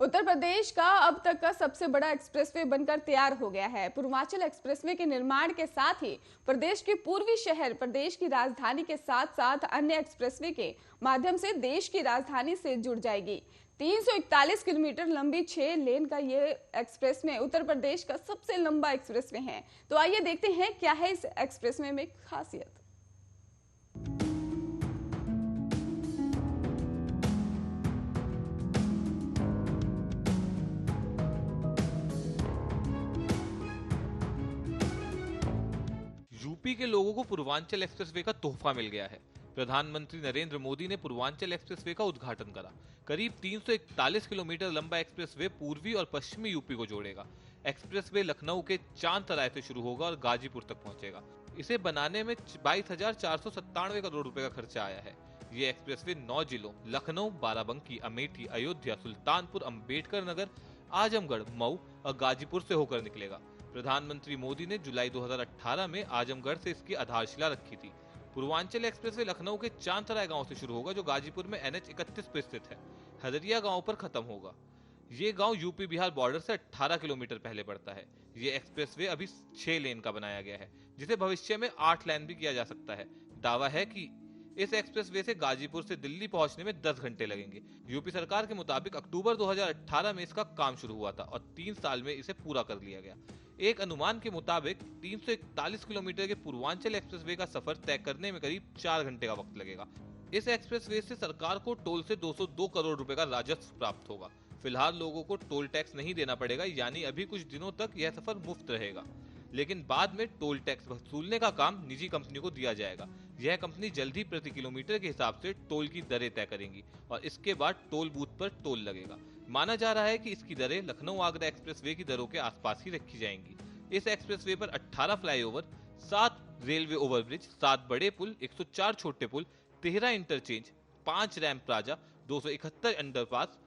उत्तर प्रदेश का अब तक का सबसे बड़ा एक्सप्रेसवे बनकर तैयार हो गया है। पूर्वांचल एक्सप्रेसवे के निर्माण के साथ ही प्रदेश के पूर्वी शहर, प्रदेश की राजधानी के साथ साथ अन्य एक्सप्रेसवे के माध्यम से देश की राजधानी से जुड़ जाएगी। 341 किलोमीटर लंबी 6 लेन का ये एक्सप्रेसवे उत्तर प्रदेश का सबसे लंबा एक्सप्रेसवे है। तो आइए देखते हैं क्या है इस एक्सप्रेसवे में खासियत। यूपी के लोगों को पूर्वांचल एक्सप्रेसवे का तोहफा मिल गया है। प्रधानमंत्री नरेंद्र मोदी ने पूर्वांचल एक्सप्रेसवे का उद्घाटन करा। करीब 341 किलोमीटर लंबा एक्सप्रेसवे पूर्वी और पश्चिमी यूपी को जोड़ेगा। एक्सप्रेसवे लखनऊ के चांद तराई से शुरू होगा और गाजीपुर तक पहुंचेगा। इसे बनाने में 22,497 करोड़ रुपए का खर्चा आया है। ये एक्सप्रेसवे 9 जिलों लखनऊ, बाराबंकी, अमेठी, अयोध्या, सुल्तानपुर, अंबेडकर नगर, आजमगढ़, मऊ और गाजीपुर से होकर निकलेगा। प्रधानमंत्री मोदी ने जुलाई 2018 में आजमगढ़ से इसकी आधारशिला रखी थी। पूर्वांचल एक्सप्रेसवे लखनऊ के चांदतराय गांव से शुरू होगा, जो गाजीपुर में NH 31 पर स्थित है। हदरिया गांव पर खत्म होगा। ये गांव यूपी बिहार बॉर्डर से 18 किलोमीटर पहले पड़ता है। ये एक्सप्रेसवे अभी 6 लेन का बनाया गया है, जिसे भविष्य में 8 लेन भी किया जा सकता है। दावा है कि इस एक्सप्रेसवे से गाजीपुर से दिल्ली पहुंचने में 10 घंटे लगेंगे। यूपी सरकार के मुताबिक अक्टूबर 2018 में इसका काम शुरू हुआ था और 3 साल में इसे पूरा कर लिया गया। एक अनुमान के मुताबिक 341 किलोमीटर के पूर्वांचल एक्सप्रेसवे का सफर तय करने में करीब 4 घंटे का वक्त लगेगा। इस एक्सप्रेसवे से सरकार को टोल से 202 करोड़ रुपए का राजस्व प्राप्त होगा। फिलहाल लोगों को टोल टैक्स नहीं देना पड़ेगा, यानी अभी कुछ दिनों तक यह सफर मुफ्त रहेगा, लेकिन बाद में टोल टैक्स वसूलने का काम निजी कंपनी को दिया जाएगा। यह कंपनी जल्द ही प्रति किलोमीटर के हिसाब से टोल की दरें तय करेंगी और इसके बाद टोल बूथ पर टोल लगेगा। माना जा रहा है कि इसकी दरें लखनऊ आगरा एक्सप्रेसवे की दरों के आसपास ही रखी जाएंगी। इस एक्सप्रेसवे पर 18 फ्लाईओवर, 7 रेलवे ओवरब्रिज, 7 बड़े पुल, 104 छोटे पुल, 13 इंटरचेंज, 5 रैंप प्लाजा, 271 अंडरपास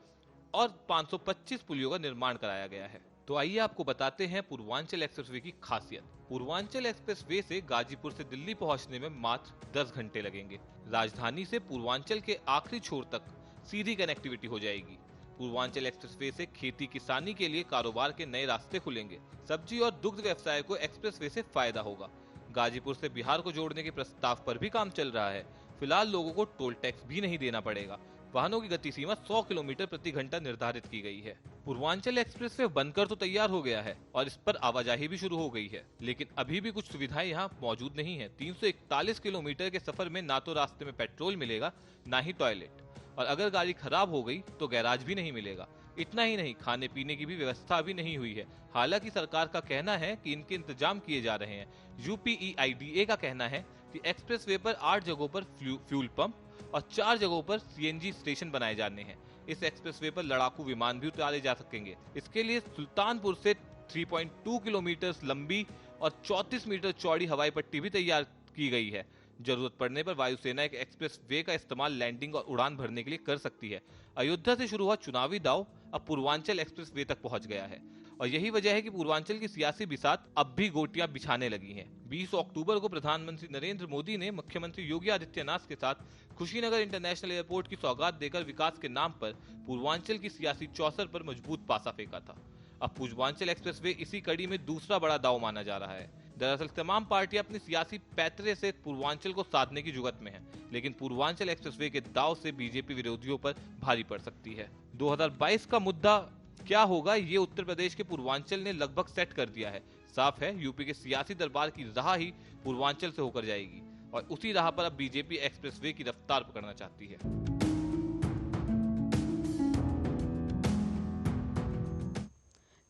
और 525 पुलियों का निर्माण कराया गया है। तो आइए आपको बताते हैं पूर्वांचल एक्सप्रेसवे की खासियत। पूर्वांचल एक्सप्रेसवे से गाजीपुर से दिल्ली पहुंचने में मात्र 10 घंटे लगेंगे। राजधानी से पूर्वांचल के आखिरी छोर तक सीधी कनेक्टिविटी हो जाएगी। पूर्वांचल एक्सप्रेसवे से खेती किसानी के लिए कारोबार के नए रास्ते खुलेंगे। सब्जी और दुग्ध व्यवसाय को एक्सप्रेसवे से फायदा होगा। गाजीपुर से बिहार को जोड़ने के प्रस्ताव पर भी काम चल रहा है। फिलहाल लोगों को टोल टैक्स भी नहीं देना पड़ेगा। वाहनों की गति सीमा 100 किलोमीटर प्रति घंटा निर्धारित की गई है। पूर्वांचल एक्सप्रेसवे बनकर तो तैयार हो गया है और इस पर आवाजाही भी शुरू हो गई है, लेकिन अभी भी कुछ सुविधाएं यहाँ मौजूद नहीं है। 341 किलोमीटर के सफर में ना तो रास्ते में पेट्रोल मिलेगा, ना ही टॉयलेट, और अगर गाड़ी खराब हो गई तो गैराज भी नहीं मिलेगा। इतना ही नहीं, खाने पीने की भी व्यवस्था अभी नहीं हुई है। हालांकि सरकार का कहना है कि इनके इंतजाम किए जा रहे हैं। UPEIDA का कहना है कि एक्सप्रेसवे पर 8 जगहों पर फ्यूल पंप और 4 जगहों पर CNG स्टेशन बनाए जाने हैं। इस एक्सप्रेसवे पर लड़ाकू विमान भी उतारे जा सकेंगे। इसके लिए सुल्तानपुर से 3.2 किलोमीटर लंबी और 34 मीटर चौड़ी हवाई पट्टी भी तैयार की गई है। जरूरत पड़ने पर वायुसेना एक एक्सप्रेस वे का इस्तेमाल लैंडिंग और उड़ान भरने के लिए कर सकती है। अयोध्या से शुरू हुआ चुनावी दांव अब पूर्वांचल एक्सप्रेस वे तक पहुंच गया है और यही वजह है कि पूर्वांचल की सियासी बिसात अब भी गोटियां बिछाने लगी हैं। 20 अक्टूबर को प्रधानमंत्री नरेंद्र मोदी ने मुख्यमंत्री योगी आदित्यनाथ के साथ कुशीनगर इंटरनेशनल एयरपोर्ट की सौगात देकर विकास के नाम पर पूर्वांचल की सियासी चौसर पर मजबूत पासा फेंका था। अब पूर्वांचल एक्सप्रेसवे इसी कड़ी में दूसरा बड़ा दांव माना जा रहा है। दरअसल तमाम पार्टियां अपनी सियासी पैतरे से पूर्वांचल को साधने की जुगत में हैं, लेकिन पूर्वांचल एक्सप्रेसवे के दांव से बीजेपी विरोधियों पर भारी पड़ सकती है। 2022 का मुद्दा क्या होगा, ये उत्तर प्रदेश के पूर्वांचल ने लगभग सेट कर दिया है। साफ है, यूपी के सियासी दरबार की राह ही पूर्वांचल से होकर जाएगी और उसी राह पर अब बीजेपी एक्सप्रेसवे की रफ्तार पकड़ना चाहती है।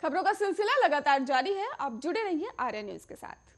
खबरों का सिलसिला लगातार जारी है। आप जुड़े रहिए आर्या न्यूज के साथ।